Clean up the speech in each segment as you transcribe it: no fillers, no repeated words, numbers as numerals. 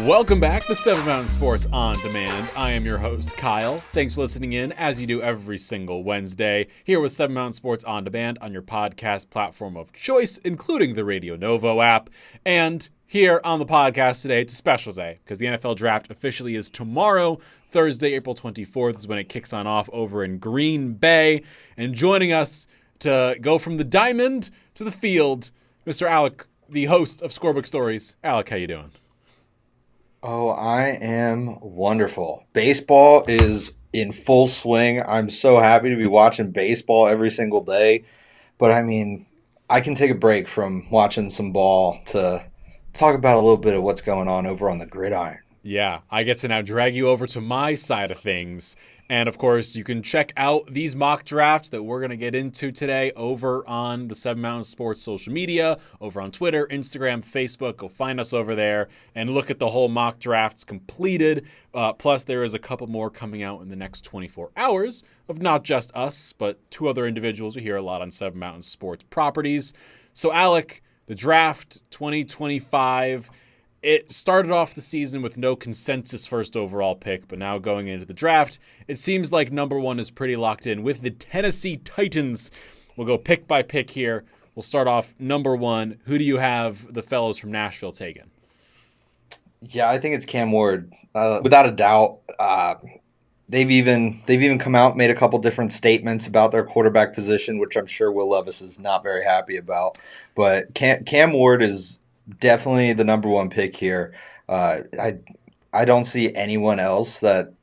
Welcome back to Seven Mountain Sports On Demand. I am your host, Kyle. Thanks for listening in, as you do every single Wednesday, here with Seven Mountain Sports On Demand on your podcast platform of choice, including the Radio Novo app. And here on the podcast today, it's a special day because the NFL Draft officially is tomorrow, Thursday, April 24th is when it kicks on off over in Green Bay. And joining us to go from the diamond to the field, Mr. Alec, the host of Scorebook Stories. Alec, how you doing? Oh, I am wonderful. Baseball is in full swing. I'm so happy to be watching baseball every single day. But I mean, I can take a break from watching some ball to talk about a little bit of what's going on over on the gridiron. Yeah, I get to now drag you over to my side of things. And of course, you can check out these mock drafts that we're going to get into today over on the Seven Mountain Sports social media, over on Twitter, Instagram, Facebook. Go find us over there and look at the whole mock drafts completed. Plus, there is a couple more coming out in the next 24 hours of not just us, but two other individuals we hear a lot on Seven Mountain Sports properties. So, Alec, the draft 2025. It started off the season with no consensus first overall pick, but now going into the draft, it seems like number one is pretty locked in with the Tennessee Titans. We'll go pick by pick here. We'll start off number one. Who do you have the fellows from Nashville taking? Yeah, I think it's Cam Ward. Without a doubt, they've even come out, made a couple different statements about their quarterback position, which I'm sure Will Levis is not very happy about. But Cam Ward is definitely the number one pick here. I don't see anyone else that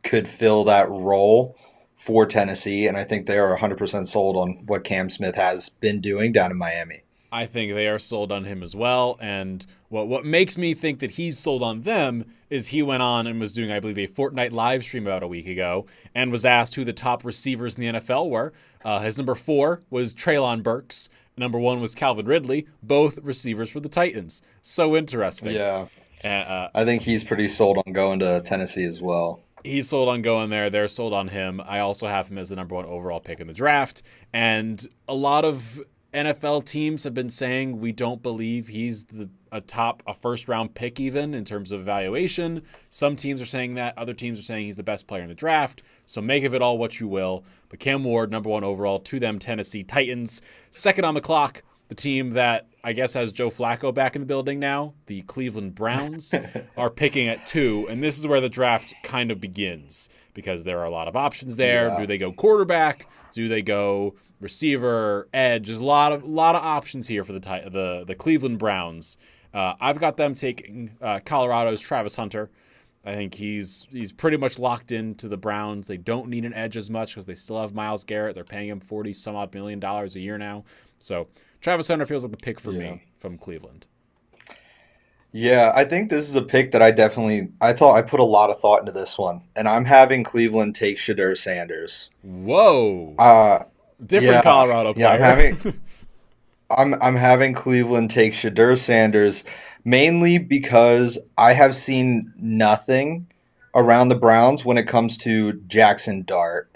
could fill that role for Tennessee, and I think they are 100% sold on what Cam Smith has been doing down in Miami. I think they are sold on him as well, and what makes me think that he's sold on them is he went on and was doing, I believe, a Fortnite live stream about a week ago and was asked who the top receivers in the NFL were. His number 4 was Treylon Burks. Number 1 was Calvin Ridley, both receivers for the Titans. So interesting. Yeah. I think he's pretty sold on going to Tennessee as well. He's sold on going there. They're sold on him. I also have him as the number 1 overall pick in the draft. And a lot of NFL teams have been saying we don't believe he's a first-round pick even in terms of evaluation. Some teams are saying that. Other teams are saying he's the best player in the draft. So make of it all what you will. But Cam Ward, number 1 overall, to them Tennessee Titans. Second on the clock, the team that I guess has Joe Flacco back in the building now, the Cleveland Browns, are picking at 2. And this is where the draft kind of begins because there are a lot of options there. Yeah. Do they go quarterback? Do they go receiver, edge? There's a lot of options here for the Cleveland Browns. I've got them taking Colorado's Travis Hunter. I think he's pretty much locked into the Browns. They don't need an edge as much because they still have Myles Garrett. They're paying him $40-some-odd million a year now. So Travis Hunter feels like the pick for me from Cleveland. Yeah, I think this is a pick that I put a lot of thought into this one. And I'm having Cleveland take Shedeur Sanders. Whoa. Different Colorado player. Yeah, I'm having Cleveland take Shedeur Sanders mainly because I have seen nothing around the Browns when it comes to Jackson Dart.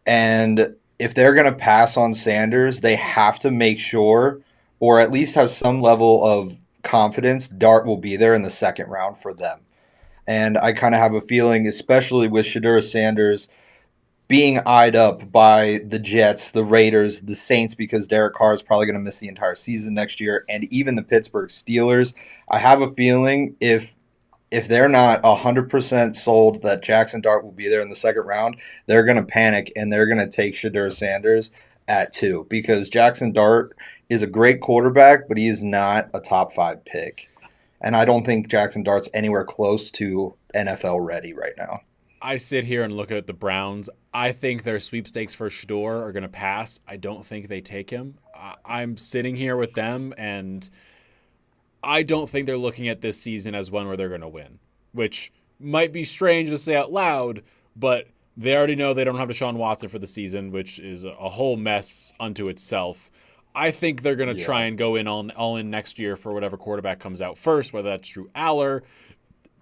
And if they're going to pass on Sanders, they have to make sure, or at least have some level of confidence, Dart will be there in the second round for them. And I kind of have a feeling, especially with Shedeur Sanders being eyed up by the Jets, the Raiders, the Saints, because Derek Carr is probably going to miss the entire season next year, and even the Pittsburgh Steelers. I have a feeling if they're not 100% sold that Jackson Dart will be there in the second round, they're going to panic and they're going to take Shedeur Sanders at 2 because Jackson Dart is a great quarterback, but he is not a top 5 pick. And I don't think Jackson Dart's anywhere close to NFL ready right now. I sit here and look at the Browns. I think their sweepstakes for Shedeur are going to pass. I don't think they take him. I'm sitting here with them, and I don't think they're looking at this season as one where they're going to win, which might be strange to say out loud, but they already know they don't have Deshaun Watson for the season, which is a whole mess unto itself. I think they're going to try and go in all in next year for whatever quarterback comes out first, whether that's Drew Aller,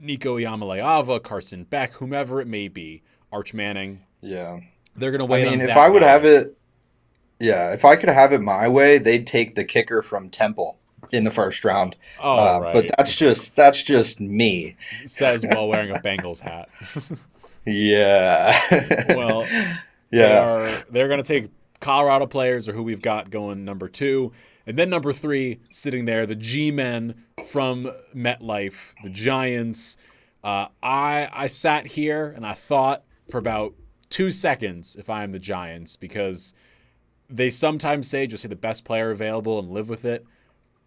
Nico Iamaleava, Carson Beck, whomever it may be, Arch Manning. Yeah. They're going to wait on that if I would have it, if I could have it my way, they'd take the kicker from Temple. in the first round. Oh, But right. that's just me. Says while wearing a Bengals hat. Yeah. Well, Yeah. they're going to take Colorado players or who we've got going number 2. And then number 3, sitting there, the G-men from MetLife, the Giants. I sat here and I thought for about 2 seconds if I am the Giants, because they sometimes just say the best player available and live with it.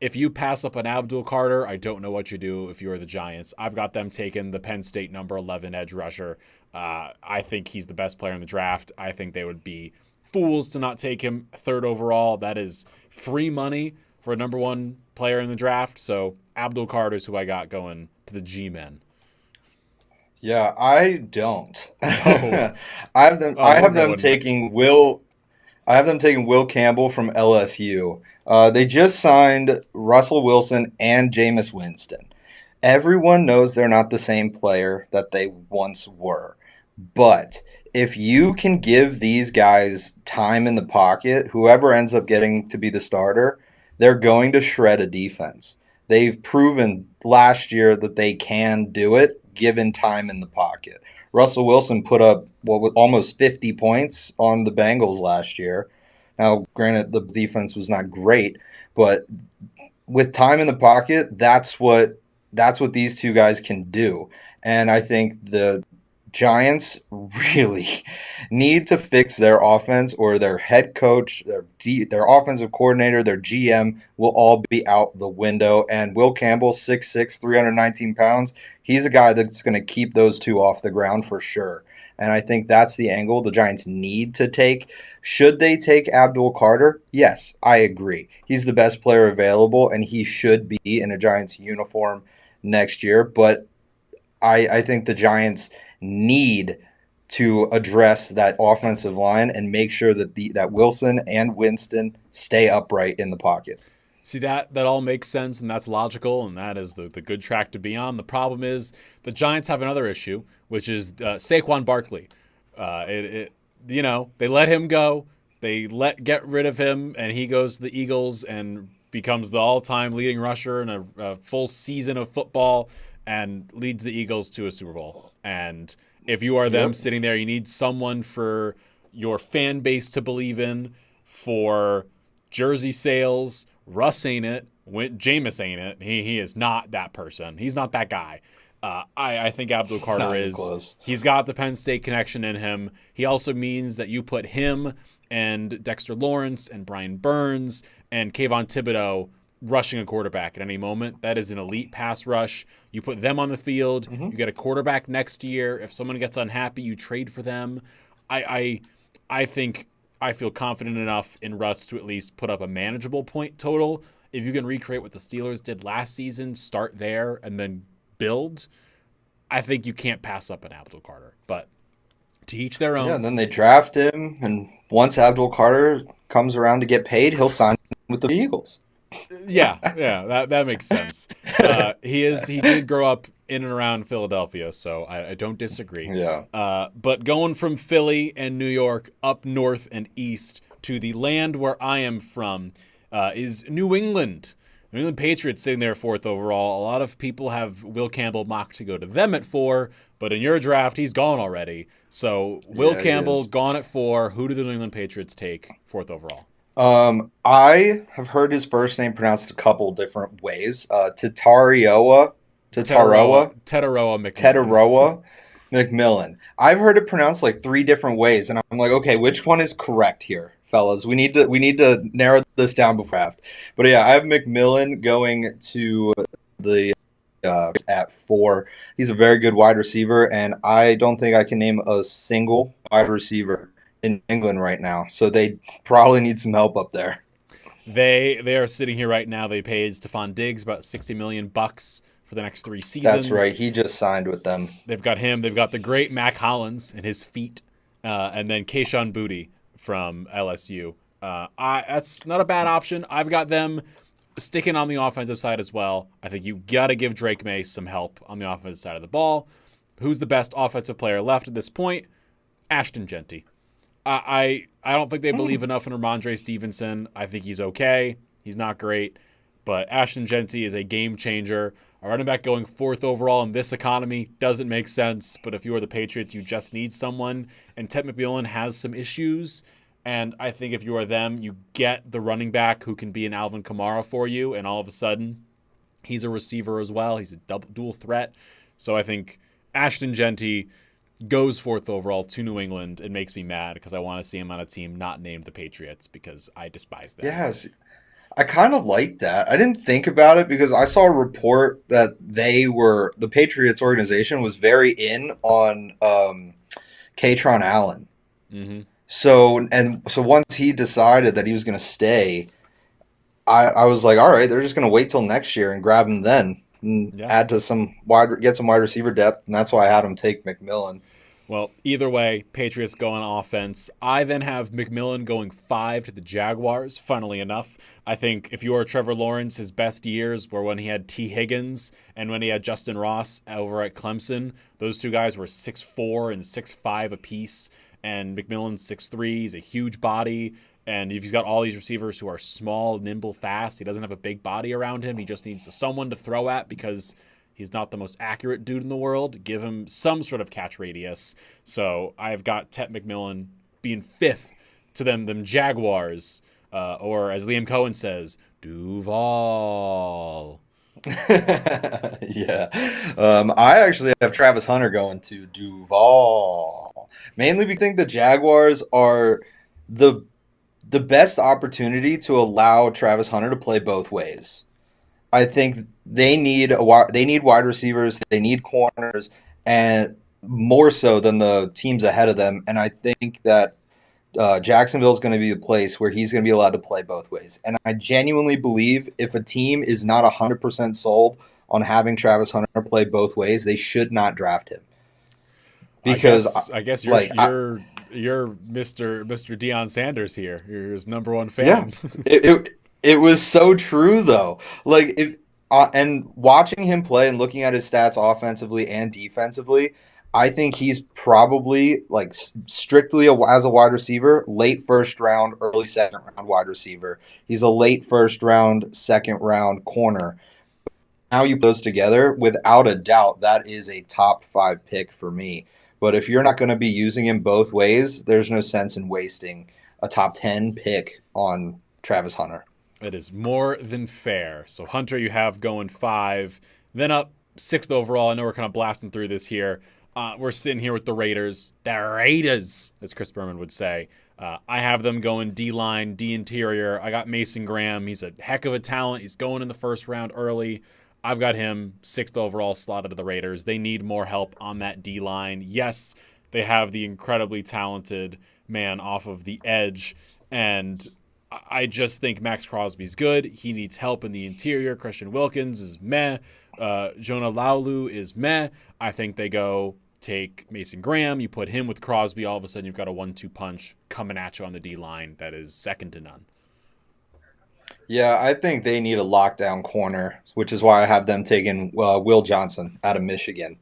If you pass up an Abdul Carter, I don't know what you do if you are the Giants. I've got them taking the Penn State number 11 edge rusher. I think he's the best player in the draft. I think they would be fools to not take him 3rd overall. That is free money for a number 1 player in the draft. So Abdul Carter is who I got going to the G-men. Yeah, I don't. Oh, I we're have them going. taking Will Campbell from LSU. They just signed Russell Wilson and Jameis Winston. Everyone knows they're not the same player that they once were. But if you can give these guys time in the pocket, whoever ends up getting to be the starter, they're going to shred a defense. They've proven last year that they can do it given time in the pocket. Russell Wilson put up almost 50 points on the Bengals last year. Now, granted, the defense was not great, but with time in the pocket, that's what these two guys can do. And I think the Giants really need to fix their offense, or their head coach, their offensive coordinator, their GM will all be out the window. And Will Campbell, 6'6", 319 pounds, he's a guy that's going to keep those two off the ground for sure. And I think that's the angle the Giants need to take. Should they take Abdul Carter? Yes, I agree. He's the best player available, and he should be in a Giants uniform next year. But I think the Giants need to address that offensive line and make sure that Wilson and Winston stay upright in the pocket. See, that all makes sense, and that's logical, and that is the good track to be on. The problem is the Giants have another issue, which is Saquon Barkley. They let him go. They get rid of him, and he goes to the Eagles and becomes the all-time leading rusher in a full season of football and leads the Eagles to a Super Bowl. And if you are them sitting there, you need someone for your fan base to believe in, for jersey sales. Russ ain't it. Jameis ain't it. He is not that person. He's not that guy. I think Abdul Carter is. Close. He's got the Penn State connection in him. He also means that you put him and Dexter Lawrence and Brian Burns and Kayvon Thibodeau rushing a quarterback at any moment. That is an elite pass rush. You put them on the field. Mm-hmm. You get a quarterback next year. If someone gets unhappy, you trade for them. I think I feel confident enough in Russ to at least put up a manageable point total. If you can recreate what the Steelers did last season, start there and then build, I think you can't pass up an Abdul Carter. But to each their own. Yeah, and then they draft him, and once Abdul Carter comes around to get paid, he'll sign with the Eagles. Yeah, that makes sense. He did grow up in and around Philadelphia, so I don't disagree. Yeah. But going from Philly and New York up north and east to the land where I am from is New England. New England Patriots sitting there 4th overall. A lot of people have Will Campbell mocked to go to them at 4, but in your draft, he's gone already. So Will Campbell gone at 4. Who do the New England Patriots take 4th overall? I have heard his first name pronounced a couple different ways. Tataroa McMillan. I've heard it pronounced like 3 different ways, and I'm like, okay, which one is correct here, fellas? We need to narrow this down before draft. But yeah, I have McMillan going to the at 4. He's a very good wide receiver, and I don't think I can name a single wide receiver in England right now, so they probably need some help up there. They are sitting here right now. They paid Stephon Diggs about $60 million for the next 3 seasons. That's right. He just signed with them. They've got him. They've got the great Mac Hollins and his feet, and then Kayshon Boutte from LSU. That's not a bad option. I've got them sticking on the offensive side as well. I think you got to give Drake May some help on the offensive side of the ball. Who's the best offensive player left at this point? Ashton Jeanty. I don't think they believe enough in Ramondre Stevenson. I think he's okay. He's not great. But Ashton Jeanty is a game changer. A running back going fourth overall in this economy doesn't make sense. But if you are the Patriots, you just need someone. And Ted McMillan has some issues. And I think if you are them, you get the running back who can be an Alvin Kamara for you. And all of a sudden, he's a receiver as well. He's a dual threat. So I think Ashton Jeanty goes fourth overall to New England. It makes me mad because I want to see him on a team not named the Patriots because I despise them. Yes, I kind of like that. I didn't think about it because I saw a report that the Patriots organization was very in on Katron Allen. Mm-hmm. So once he decided that he was going to stay, I was like, all right, they're just going to wait till next year and grab him then and Yeah. add to get some wide receiver depth, and that's why I had him take McMillan. Well, either way, Patriots go on offense. I then have McMillan going 5 to the Jaguars, funnily enough. I think if you are Trevor Lawrence, his best years were when he had T. Higgins and when he had Justin Ross over at Clemson. Those two guys were 6'4" and 6'5" apiece, and McMillan's 6'3". He's a huge body, and if he's got all these receivers who are small, nimble, fast, he doesn't have a big body around him. He just needs someone to throw at because he's not the most accurate dude in the world. Give him some sort of catch radius. So I've got Ted McMillan being 5th to them Jaguars, or as Liam Cohen says, Duval. Yeah. I actually have Travis Hunter going to Duval. Mainly because I think the Jaguars are the best opportunity to allow Travis Hunter to play both ways. I think they need wide receivers, they need corners, and more so than the teams ahead of them. And I think that Jacksonville is going to be the place where he's going to be allowed to play both ways. And I genuinely believe if a team is not 100% sold on having Travis Hunter play both ways, they should not draft him. Because I guess you're Mr. Deion Sanders here. You're his number one yeah, fan. it was so true though. Like if and watching him play and looking at his stats offensively and defensively, I think he's probably like strictly as a wide receiver, late first round, early second round wide receiver. He's a late first round, second round corner. Now you put those together, without a doubt, that is a top 5 pick for me. But if you're not going to be using him both ways, there's no sense in wasting a top 10 pick on Travis Hunter. It is more than fair. So Hunter, you have going 5, then up 6th overall. I know we're kind of blasting through this here. We're sitting here with the Raiders, as Chris Berman would say. I have them going D-line, D-interior. I got Mason Graham. He's a heck of a talent. He's going in the first round early. I've got him 6th overall slotted to the Raiders. They need more help on that D-line. Yes, they have the incredibly talented man off of the edge, and I just think Max Crosby's good. He needs help in the interior. Christian Wilkins is meh. Jonah Laulu is meh. I think they go take Mason Graham. You put him with Crosby. All of a sudden, you've got a 1-2 punch coming at you on the D-line that is second to none. Yeah, I think they need a lockdown corner, which is why I have them taking Will Johnson out of Michigan.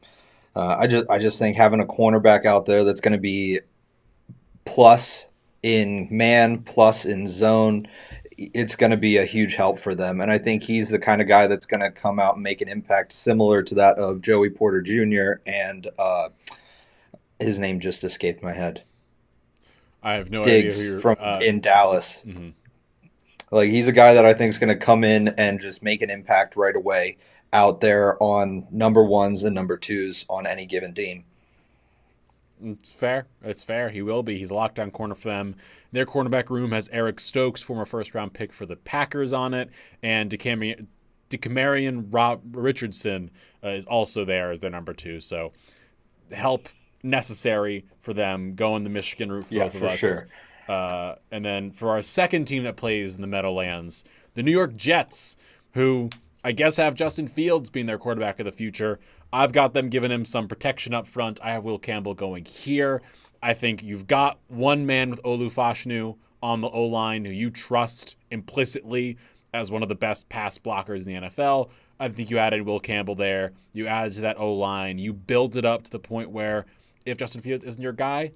I just think having a cornerback out there that's going to be plus in man, plus in zone, it's going to be a huge help for them. And I think he's the kind of guy that's going to come out and make an impact similar to that of Joey Porter Jr. and his name just escaped my head. I have no Diggs idea who you're from in Dallas. Mm-hmm. Like he's a guy that I think is going to come in and just make an impact right away out there on number 1s and number 2s on any given team. It's fair. It's fair. He will be. He's a lockdown corner for them. Their cornerback room has Eric Stokes, former first-round pick for the Packers, on it, and DeCamarion Richardson is also there as their number 2. So help necessary for them going the Michigan route for both of us. Sure. And then for our second team that plays in the Meadowlands, the New York Jets, who I guess have Justin Fields being their quarterback of the future. I've got them giving him some protection up front. I have Will Campbell going here. I think you've got one man with Olu Fashanu on the O-line who you trust implicitly as one of the best pass blockers in the NFL. I think you added Will Campbell there. You added to that O-line. You build it up to the point where if Justin Fields isn't your guy,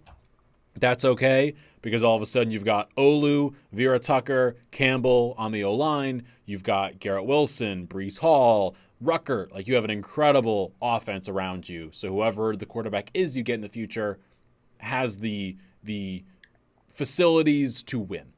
That's okay, because all of a sudden you've got Olu, Vera Tucker, Campbell on the O-line. You've got Garrett Wilson, Brees Hall, Rucker. Like, you have an incredible offense around you. So whoever the quarterback is you get in the future has the facilities to win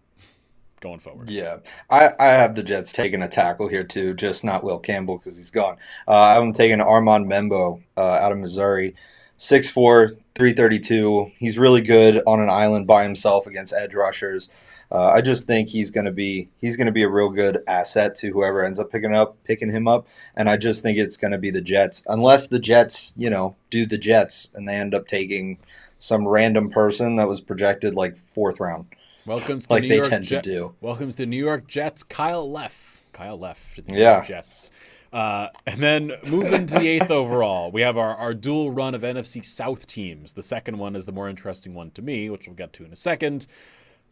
going forward. Yeah, I have the Jets taking a tackle here too, just not Will Campbell because he's gone. I'm taking Armand Membo out of Missouri, 6'4", 332. He's really good on an island by himself against edge rushers. I just think he's gonna be a real good asset to whoever ends up picking him up, and I just think it's gonna be the Jets, unless the Jets, do the Jets and they end up taking some random person that was projected like fourth round, Welcome to the like they tend to do. Welcome to the New York Jets. Kyle Leff. Kyle Leff to the New York Yeah. Jets. And then moving to the 8th overall, we have our dual run of NFC South teams. The second one is the more interesting one to me, which we'll get to in a second.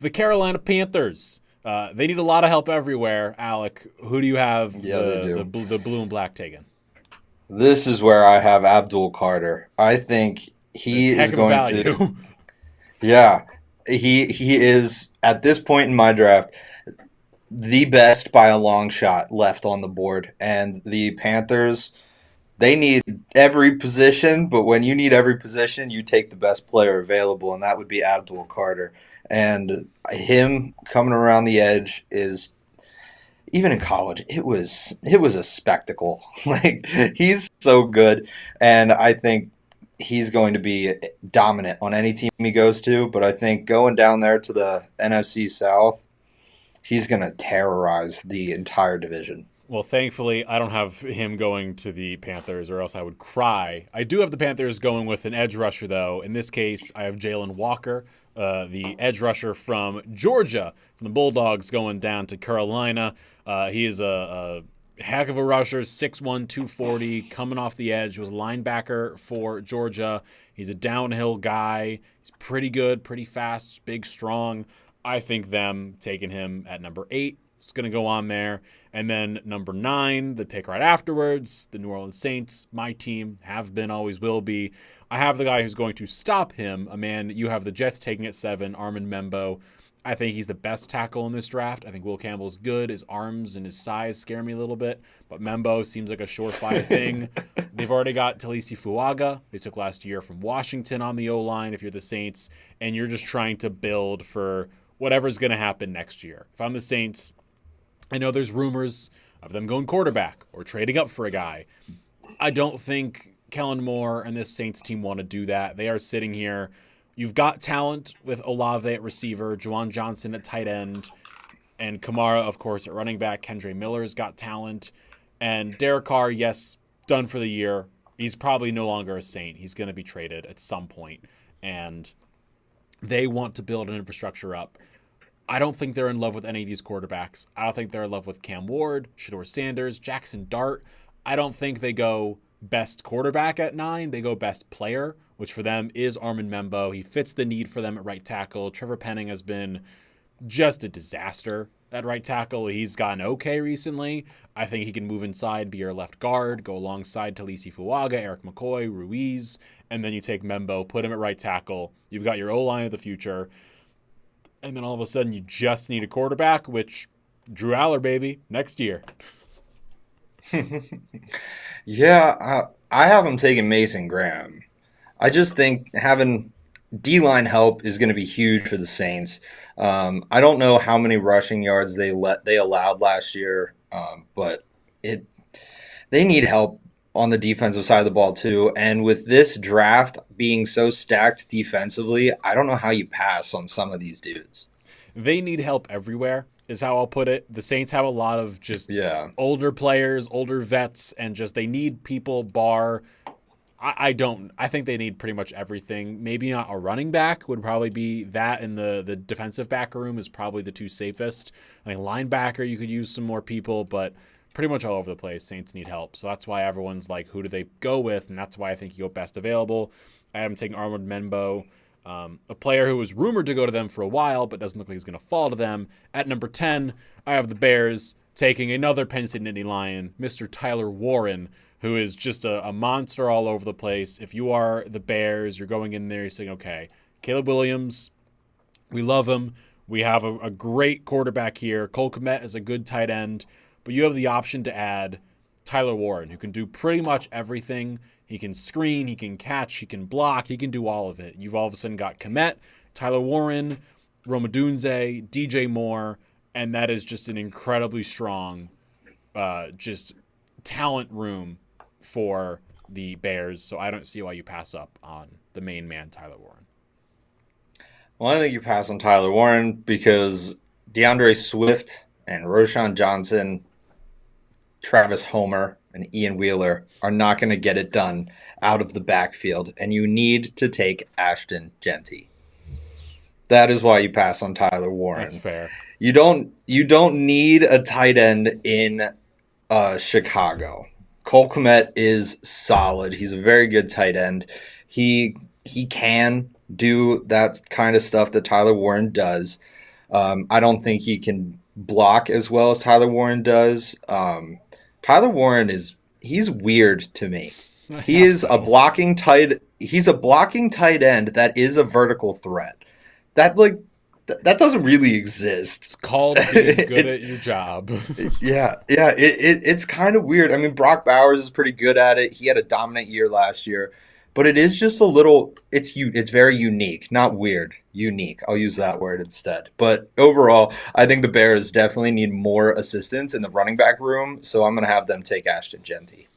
The Carolina Panthers. They need a lot of help everywhere. Alec, who do you have Yeah, they do. the blue and black taking? This is where I have Abdul Carter. I think he Heck is of going value. to. Yeah, he is at this point in my draft the best by a long shot left on the board, and the Panthers, they need every position, but when you need every position, you take the best player available, and that would be Abdul Carter. And him coming around the edge is, even in college, it was a spectacle. Like, he's so good, and I think he's going to be dominant on any team he goes to. But I think going down there to the NFC South, he's going to terrorize the entire division. Well, thankfully, I don't have him going to the Panthers, or else I would cry. I do have the Panthers going with an edge rusher, though. In this case, I have Jalen Walker, the edge rusher from Georgia, from the Bulldogs, going down to Carolina. He is a heck of a rusher, 6'1", 240, coming off the edge, was a linebacker for Georgia. He's a downhill guy. He's pretty good, pretty fast, big, strong. I think them taking him at number 8 is going to go on there. And then number 9, the pick right afterwards, the New Orleans Saints, my team, have been, always will be. I have the guy who's going to stop him, a man you have the Jets taking at 7, Armand Membo. I think he's the best tackle in this draft. I think Will Campbell's good. His arms and his size scare me a little bit, but Membo seems like a surefire thing. They've already got Talisi Fuaga. They took last year from Washington on the O-line if you're the Saints, and you're just trying to build for whatever's going to happen next year. If I'm the Saints, I know there's rumors of them going quarterback or trading up for a guy. I don't think Kellen Moore and this Saints team want to do that. They are sitting here. You've got talent with Olave at receiver, Juwan Johnson at tight end, and Kamara, of course, at running back. Kendre Miller's got talent. And Derek Carr, yes, done for the year. He's probably no longer a Saint. He's going to be traded at some point. And they want to build an infrastructure up. I don't think they're in love with any of these quarterbacks. I don't think they're in love with Cam Ward, Shedeur Sanders, Jackson Dart. I don't think they go best quarterback at 9. They go best player, which for them is Armand Membo. He fits the need for them at right tackle. Trevor Penning has been just a disaster at right tackle. He's gotten okay recently. I think he can move inside, be your left guard, go alongside Talisi Fuaga, Eric McCoy, Ruiz, and then you take Membo, put him at right tackle. You've got your O-line of the future. And then all of a sudden you just need a quarterback, which Drew Aller, baby, next year. Yeah, I have him taking Mason Graham. I just think having D-line help is going to be huge for the Saints. I don't know how many rushing yards they allowed last year, but they need help on the defensive side of the ball too. And with this draft being so stacked defensively, I don't know how you pass on some of these dudes. They need help everywhere, is how I'll put it. The Saints have a lot of just older players, older vets, and just they need people I think they need pretty much everything. Maybe not a running back would probably be that, and the defensive back room is probably the two safest. I think linebacker, you could use some more people, but pretty much all over the place, Saints need help. So that's why everyone's like, who do they go with? And that's why I think you go best available. I am taking Armand Membo, a player who was rumored to go to them for a while, but doesn't look like he's going to fall to them. At number 10, I have the Bears taking another Penn State Nittany Lion, Mr. Tyler Warren, who is just a monster all over the place. If you are the Bears, you're going in there, you're saying, okay, Caleb Williams, We love him. We have a great quarterback here. Cole Kmet is a good tight end, but you have the option to add Tyler Warren, who can do pretty much everything. He can screen, he can catch, he can block, he can do all of it. You've all of a sudden got Kmet, Tyler Warren, Romadunze, DJ Moore, and that is just an incredibly strong just talent room for the Bears. So I don't see why you pass up on the main man, Tyler Warren. Well, I think you pass on Tyler Warren because DeAndre Swift and Roshan Johnson, Travis Homer, and Ian Wheeler are not going to get it done out of the backfield, and you need to take Ashton Jeanty. That is why you pass on Tyler Warren. That's fair. You don't need a tight end in Chicago. Cole Kmet is solid. He's a very good tight end. He can do that kind of stuff that Tyler Warren does. I don't think he can block as well as Tyler Warren does. Tyler Warren he's weird to me. He's a blocking tight end that is a vertical threat. That doesn't really exist. It's called being good at your job. Yeah, it's kind of weird. I mean, Brock Bowers is pretty good at it. He had a dominant year last year, but it is just a little. It's very unique, not weird. Unique. I'll use that word instead. But overall, I think the Bears definitely need more assistance in the running back room, so I'm going to have them take Ashton Jeanty.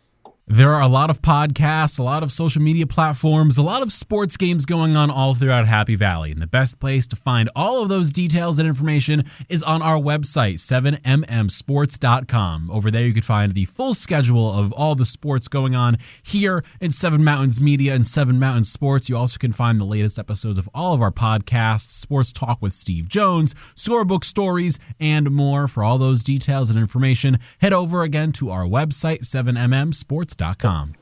There are a lot of podcasts, a lot of social media platforms, a lot of sports games going on all throughout Happy Valley. And the best place to find all of those details and information is on our website, 7mmsports.com. Over there, you can find the full schedule of all the sports going on here in Seven Mountains Media and Seven Mountains Sports. You also can find the latest episodes of all of our podcasts, Sports Talk with Steve Jones, Scorebook Stories, and more. For all those details and information, head over again to our website, 7mmsports.com.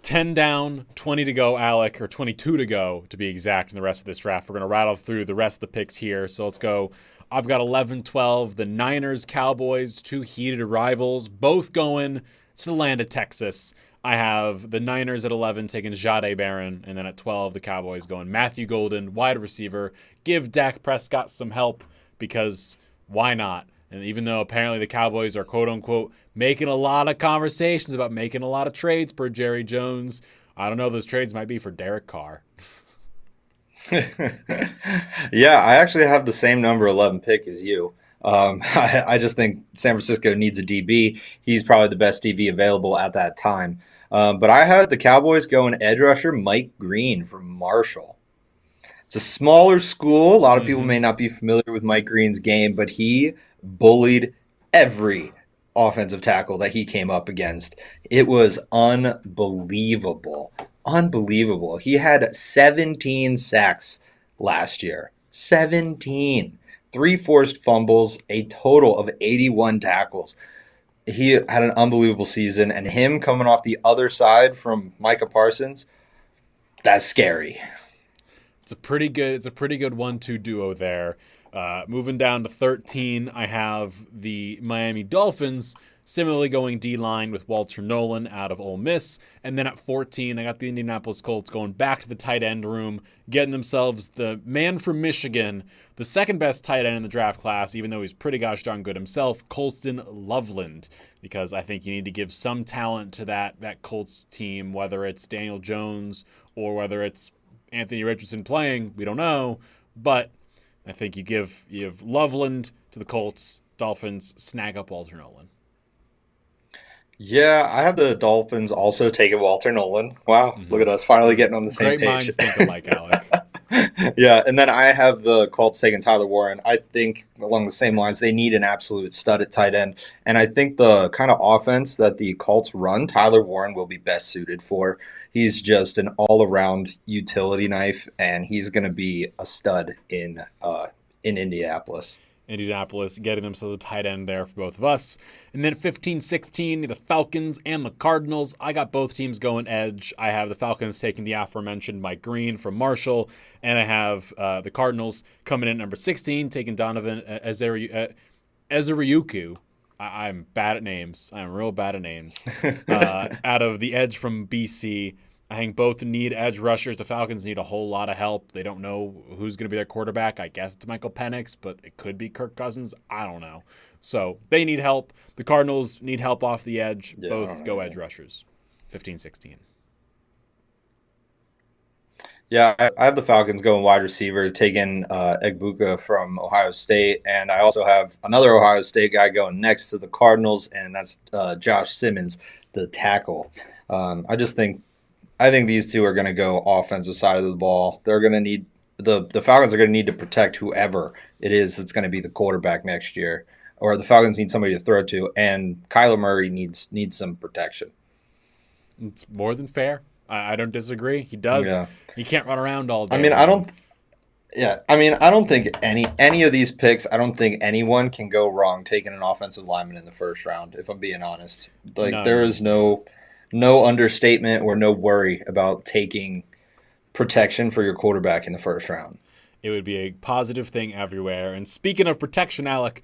10 down, 20 to go, Alec, or 22 to go to be exact in the rest of this draft. We're going to rattle through the rest of the picks here. So let's go. I've got 11-12, the Niners, Cowboys, two heated rivals, both going to the land of Texas. I have the Niners at 11 taking Jahdae Barron, and then at 12, the Cowboys going Matthew Golden, wide receiver. Give Dak Prescott some help because why not? And even though apparently the Cowboys are quote-unquote making a lot of conversations about making a lot of trades per Jerry Jones, I don't know, those trades might be for Derek Carr. Yeah, I actually have the same number 11 pick as you. I just think San Francisco needs a DB. He's probably the best DB available at that time. But I had the Cowboys going edge rusher Mike Green from Marshall. It's a smaller school. A lot of people may not be familiar with Mike Green's game, but he bullied every offensive tackle that he came up against. It was unbelievable. Unbelievable. He had 17 sacks last year. 17. 3 forced fumbles, a total of 81 tackles. He had an unbelievable season, and him coming off the other side from Micah Parsons, that's scary. It's a pretty good 1-2 duo there. Moving down to 13, I have the Miami Dolphins similarly going D-line with Walter Nolan out of Ole Miss. And then at 14, I got the Indianapolis Colts going back to the tight end room, getting themselves the man from Michigan, the second best tight end in the draft class, even though he's pretty gosh darn good himself, Colston Loveland, because I think you need to give some talent to that Colts team, whether it's Daniel Jones or whether it's Anthony Richardson playing, we don't know, but I think you give Loveland to the Colts. Dolphins snag up Walter Nolan. Yeah, I have the Dolphins also taking Walter Nolan. Wow, Look at us finally getting on the same Great page. minds think alike, Alec. Yeah, and then I have the Colts taking Tyler Warren. I think along the same lines, they need an absolute stud at tight end. And I think the kind of offense that the Colts run, Tyler Warren will be best suited for. He's just an all-around utility knife, and he's going to be a stud in Indianapolis. Indianapolis getting themselves a tight end there for both of us. And then 15-16, the Falcons and the Cardinals. I got both teams going edge. I have the Falcons taking the aforementioned Mike Green from Marshall, and I have the Cardinals coming in at number 16, taking Donovan Ezeriuku. I'm bad at names. I'm real bad at names. Out of the edge from BC. I think both need edge rushers. The Falcons need a whole lot of help. They don't know who's going to be their quarterback. I guess it's Michael Penix, but it could be Kirk Cousins. I don't know. So they need help. The Cardinals need help off the edge. Yeah, both go edge rushers. 15-16. Yeah, I have the Falcons going wide receiver, taking Egbuka from Ohio State, and I also have another Ohio State guy going next to the Cardinals, and that's Josh Simmons, the tackle. I think these two are going to go offensive side of the ball. They're going to need the Falcons are going to need to protect whoever it is that's going to be the quarterback next year, or the Falcons need somebody to throw to, and Kyler Murray needs some protection. It's more than fair. I don't disagree. He does. Yeah. He can't run around all day. I mean, I don't. Yeah, I mean, I don't think any of these picks. I don't think anyone can go wrong taking an offensive lineman in the first round. If I'm being honest, there is no understatement or no worry about taking protection for your quarterback in the first round. It would be a positive thing everywhere. And speaking of protection, Alec,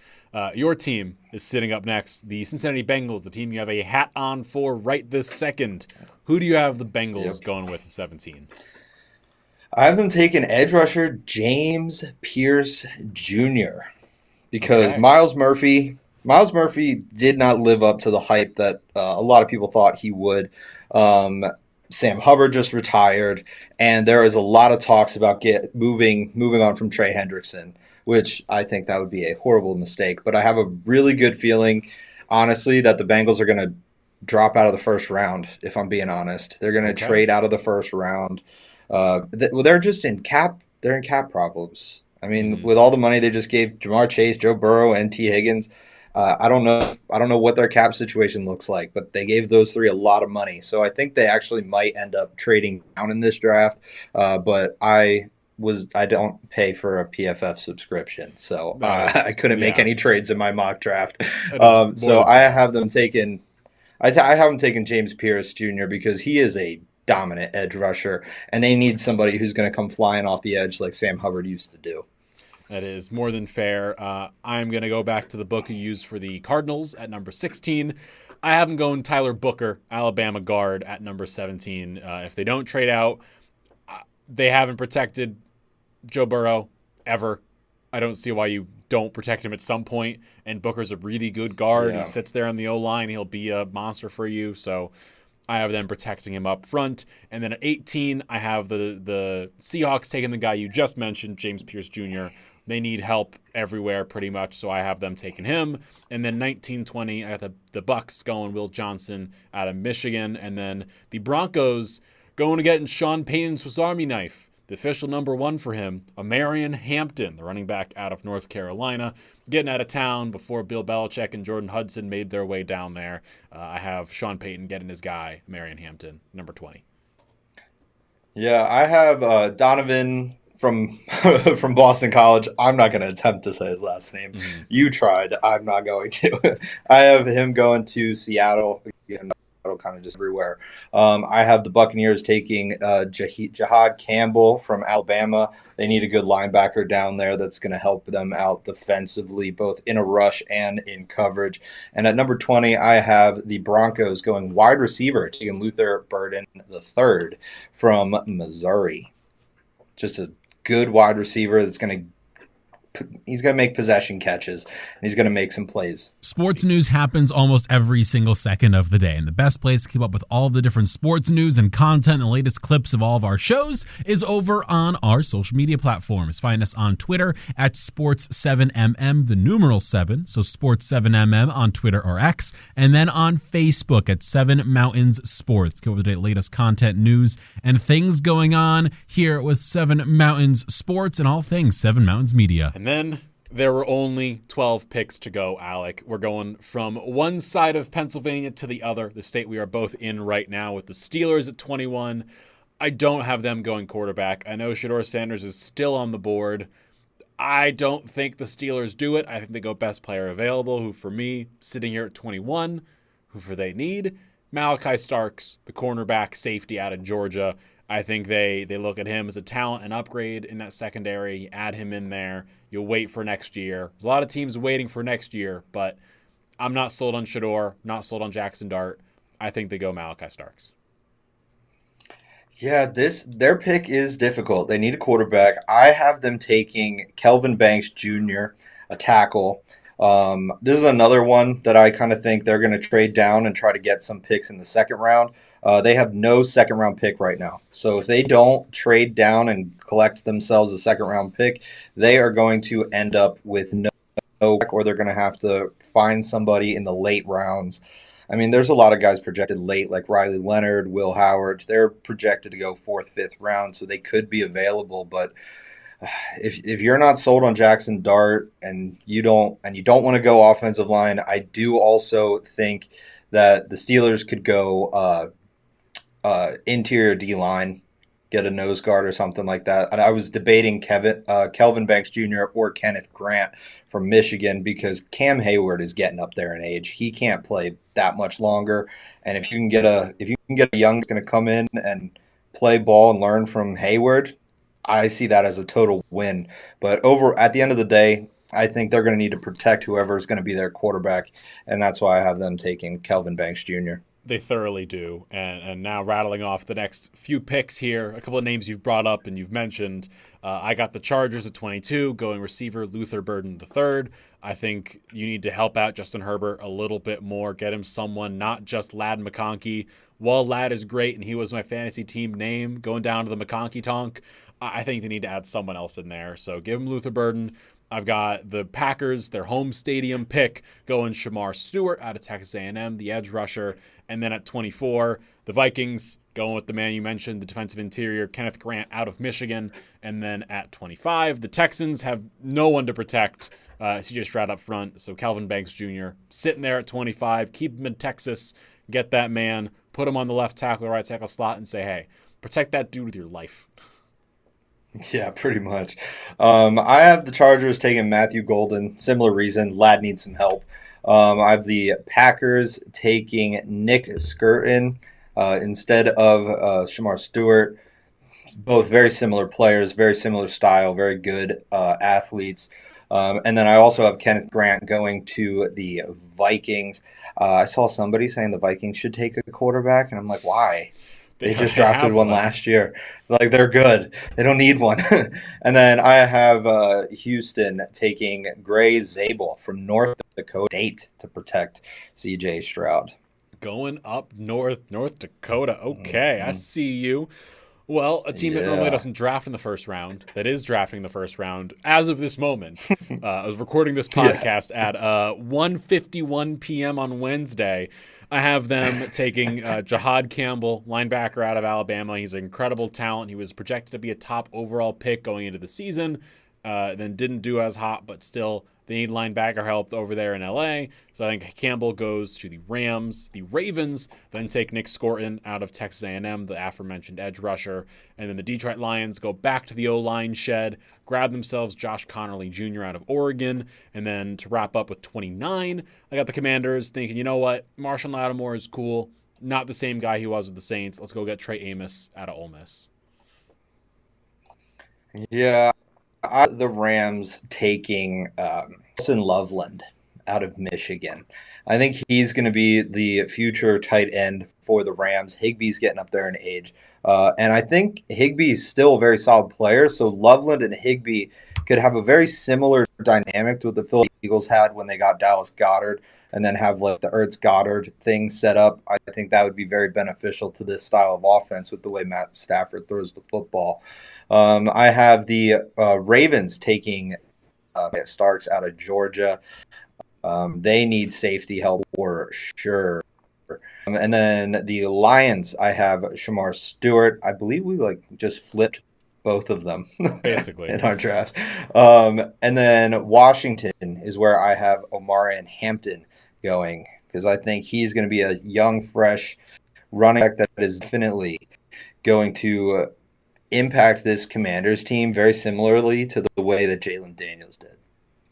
your team is sitting up next. The Cincinnati Bengals, the team you have a hat on for right this second. Who do you have the Bengals going with at 17? I have them taking edge rusher James Pierce Jr. because Miles Murphy did not live up to the hype that a lot of people thought he would. Sam Hubbard just retired, and there is a lot of talks about moving on from Trey Hendrickson, which I think that would be a horrible mistake. But I have a really good feeling, honestly, that the Bengals are going to drop out of the first round, if I'm being honest. They're going to trade out of the first round. They're just in cap problems. I mean, with all the money they just gave Jamar Chase, Joe Burrow, and T. Higgins, I don't know what their cap situation looks like, but they gave those three a lot of money. So I think they actually might end up trading down in this draft. But I don't pay for a PFF subscription, so I couldn't make any trades in my mock draft. So I have them taken. I have them taking James Pierce Jr. because he is a dominant edge rusher, and they need somebody who's going to come flying off the edge like Sam Hubbard used to do. That is more than fair. I'm going to go back to the book you used for the Cardinals at number 16. I have them going Tyler Booker, Alabama guard, at number 17. If they don't trade out, they haven't protected Joe Burrow ever. I don't see why you don't protect him at some point. And Booker's a really good guard. Yeah. He sits there on the O-line. He'll be a monster for you. So I have them protecting him up front. And then at 18, I have the Seahawks taking the guy you just mentioned, James Pierce Jr. They need help everywhere pretty much, so I have them taking him. And then 19-20, I got the Bucks going Will Johnson out of Michigan. And then the Broncos going to get Sean Payton's Swiss Army knife. The official number 1 for him, Marion Hampton, the running back out of North Carolina, getting out of town before Bill Belichick and Jordan Hudson made their way down there. I have Sean Payton getting his guy, Marion Hampton, number 20. Yeah, I have Donovan from Boston College. I'm not going to attempt to say his last name. Mm-hmm. You tried. I'm not going to. I have him going to Seattle. Again, kind of just everywhere. I have the Buccaneers taking Jahad Campbell from Alabama. They need a good linebacker down there that's going to help them out defensively, both in a rush and in coverage. And at number 20, I have the Broncos going wide receiver, taking Luther Burden III from Missouri. Just a good wide receiver that's he's going to make possession catches, and he's going to make some plays. Sports news happens almost every single second of the day, and the best place to keep up with all of the different sports news and content and the latest clips of all of our shows is over on our social media platforms. Find us on Twitter at Sports7MM, the numeral 7, so Sports7MM on Twitter or X, and then on Facebook at 7 Mountains Sports. Keep up with the latest content, news, and things going on here with 7 Mountains Sports and all things 7 Mountains Media. And then there were only 12 picks to go, Alec. We're going from one side of Pennsylvania to the other, the state we are both in right now, with the Steelers at 21. I don't have them going quarterback. I know Shedeur Sanders is still on the board. I don't think the Steelers do it. I think they go best player available, who for me, sitting here at 21, who for they need, Malachi Starks, the cornerback safety out of Georgia. I think they look at him as a talent and upgrade in that secondary. You add him in there. You'll wait for next year. There's a lot of teams waiting for next year, but I'm not sold on Shedeur, not sold on Jackson Dart. I think they go Malachi Starks. Yeah, their pick is difficult. They need a quarterback. I have them taking Kelvin Banks Jr., a tackle. This is another one that I kind of think they're going to trade down and try to get some picks in the second round. They have no second round pick right now. So if they don't trade down and collect themselves a second round pick, they are going to end up with no, or they're going to have to find somebody in the late rounds. I mean, there's a lot of guys projected late, like Riley Leonard, Will Howard. They're projected to go fourth, fifth round, so they could be available. But if you're not sold on Jackson Dart and you don't want to go offensive line, I do also think that the Steelers could go interior D line, get a nose guard or something like that. And I was debating Kelvin Banks Jr. or Kenneth Grant from Michigan because Cam Hayward is getting up there in age. He can't play that much longer. And if you can get a young that's going to come in and play ball and learn from Hayward, I see that as a total win. But over at the end of the day, I think they're going to need to protect whoever is going to be their quarterback, and that's why I have them taking Kelvin Banks Jr. They thoroughly do. And now rattling off the next few picks here, a couple of names you've brought up and you've mentioned. I got the Chargers at 22, going receiver Luther Burden III. I think you need to help out Justin Herbert a little bit more. Get him someone, not just Lad McConkey. While Lad is great and he was my fantasy team name going down to the McConkey tonk, I think they need to add someone else in there. So give him Luther Burden. I've got the Packers, their home stadium pick, going Shamar Stewart out of Texas A&M, the edge rusher. And then at 24, the Vikings going with the man you mentioned, the defensive interior, Kenneth Grant out of Michigan. And then at 25, the Texans have no one to protect. CJ Stroud up front. So Calvin Banks Jr. sitting there at 25. Keep him in Texas. Get that man. Put him on the left tackle, right tackle slot and say, hey, protect that dude with your life. Yeah, pretty much. I have the Chargers taking Matthew Golden. Similar reason. Lad needs some help. I have the Packers taking Nick Skirtin instead of Shamar Stewart. Both very similar players, very similar style, very good athletes. And then I also have Kenneth Grant going to the Vikings. I saw somebody saying the Vikings should take a quarterback, and I'm like, why? They just drafted one last year. Like, they're good. They don't need one. And then I have Houston taking Gray Zabel from North Dakota State to protect CJ Stroud. Going up North Dakota. Okay, I see you. Well, a team that normally Yeah. doesn't draft in the first round, that is drafting in the first round as of this moment. I was recording this Yeah. podcast at 1:51 p.m. on Wednesday. I have them taking Jahad Campbell, linebacker out of Alabama. He's an incredible talent. He was projected to be a top overall pick going into the season, then didn't do as hot, but still they need linebacker help over there in LA. So I think Campbell goes to the Rams. The Ravens then take Nick Scorton out of Texas A&M, the aforementioned edge rusher. And then the Detroit Lions go back to the O-line shed, grab themselves Josh Connerly Jr. out of Oregon. And then to wrap up with 29, I got the Commanders thinking, you know what? Marshall Lattimore is cool. Not the same guy he was with the Saints. Let's go get Trey Amos out of Ole Miss. Yeah, the Rams taking Wilson Loveland out of Michigan. I think he's going to be the future tight end for the Rams. Higbee's getting up there in age. And I think Higbee's still a very solid player. So Loveland and Higbee could have a very similar dynamic to what the Philadelphia Eagles had when they got Dallas Goddard and then have like the Ertz Goddard thing set up. I think that would be very beneficial to this style of offense with the way Matt Stafford throws the football. I have the Ravens taking Starks out of Georgia. They need safety help for sure. And then the Lions, I have Shamar Stewart. I believe we just flipped both of them Basically. in our drafts. And then Washington is where I have Omarion Hampton going because I think he's going to be a young, fresh running back that is definitely going to impact this Commanders team very similarly to the way that Jalen Daniels did.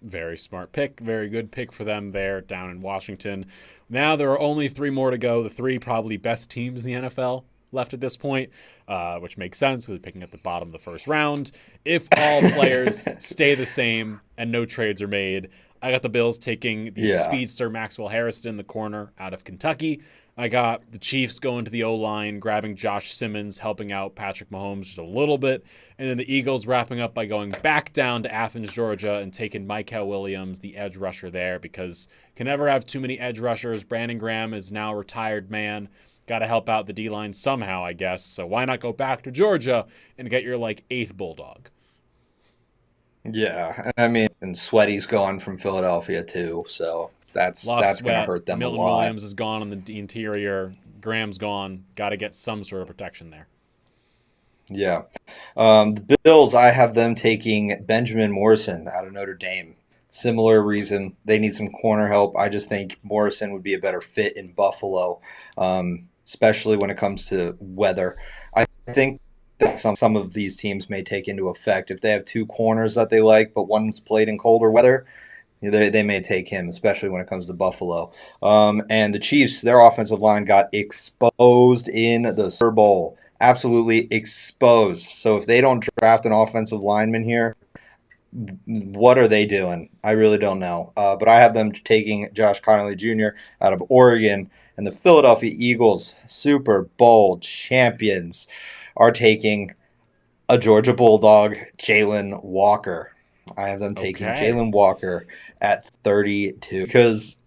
Very smart pick. Very good pick for them there down in Washington. Now there are only three more to go. The three probably best teams in the NFL left at this point, which makes sense because they're picking at the bottom of the first round. If all players stay the same and no trades are made, I got the Bills taking the Yeah. speedster Maxwell Harrison, the corner out of Kentucky. I got the Chiefs going to the O-line, grabbing Josh Simmons, helping out Patrick Mahomes just a little bit. And then the Eagles wrapping up by going back down to Athens, Georgia, and taking Mykel Williams, the edge rusher there, because can never have too many edge rushers. Brandon Graham is now a retired man. Got to help out the D-line somehow, I guess. So why not go back to Georgia and get your, like, 8th Bulldog? Yeah, and I mean, and Sweaty's gone from Philadelphia too, so that's Lost going to Sweat. hurt them Milton a lot. Williams is gone on the interior. Graham's gone. Got to get some sort of protection there. Yeah. The Bills, I have them taking Benjamin Morrison out of Notre Dame. Similar reason. They need some corner help. I just think Morrison would be a better fit in Buffalo, especially when it comes to weather. I think that some of these teams may take into effect. If they have two corners that they like, but one's played in colder weather, they may take him, especially when it comes to Buffalo. And the Chiefs, their offensive line got exposed in the Super Bowl. Absolutely exposed. So if they don't draft an offensive lineman here, what are they doing? I really don't know. But I have them taking Josh Connolly Jr. out of Oregon. And the Philadelphia Eagles, Super Bowl champions, are taking a Georgia Bulldog, Jalen Walker. I have them taking Jalen Walker at 32. Because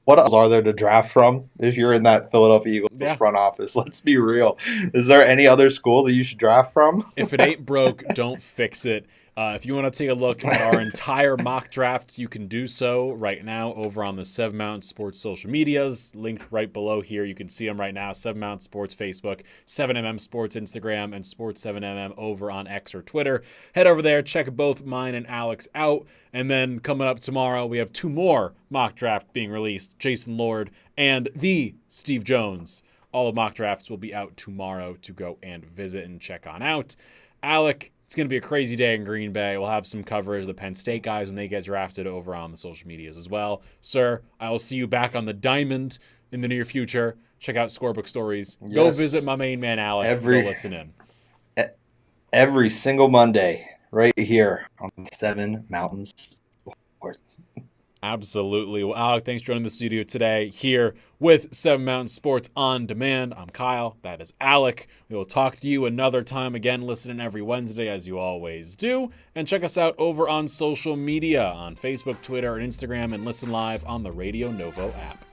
what else are there to draft from if you're in that Philadelphia Eagles front office? Let's be real. Is there any other school that you should draft from? If it ain't broke, don't fix it. If you want to take a look at our entire mock draft, you can do so right now over on the 7 Mountain Sports social medias, linked right below here. You can see them right now, 7 Mountain Sports Facebook, 7MM Sports Instagram, and Sports 7MM over on X or Twitter. Head over there, check both mine and Alex out. And then coming up tomorrow, we have 2 more mock draft being released, Jason Lord and the Steve Jones. All the mock drafts will be out tomorrow to go and visit and check on out. Alec, it's going to be a crazy day in Green Bay. We'll have some coverage of the Penn State guys when they get drafted over on the social medias as well. Sir, I will see you back on the diamond in the near future. Check out Scorebook Stories. Yes. Go visit my main man, Alec. Go listen in. Every single Monday, right here on the 7 Mountain Sports. Absolutely. Well, Alec, thanks for joining the studio today here with 7 Mountain Sports On Demand. I'm Kyle. That is Alec. We will talk to you another time. Again, listening every Wednesday as you always do. And check us out over on social media on Facebook, Twitter, and Instagram, and listen live on the Radio Novo app.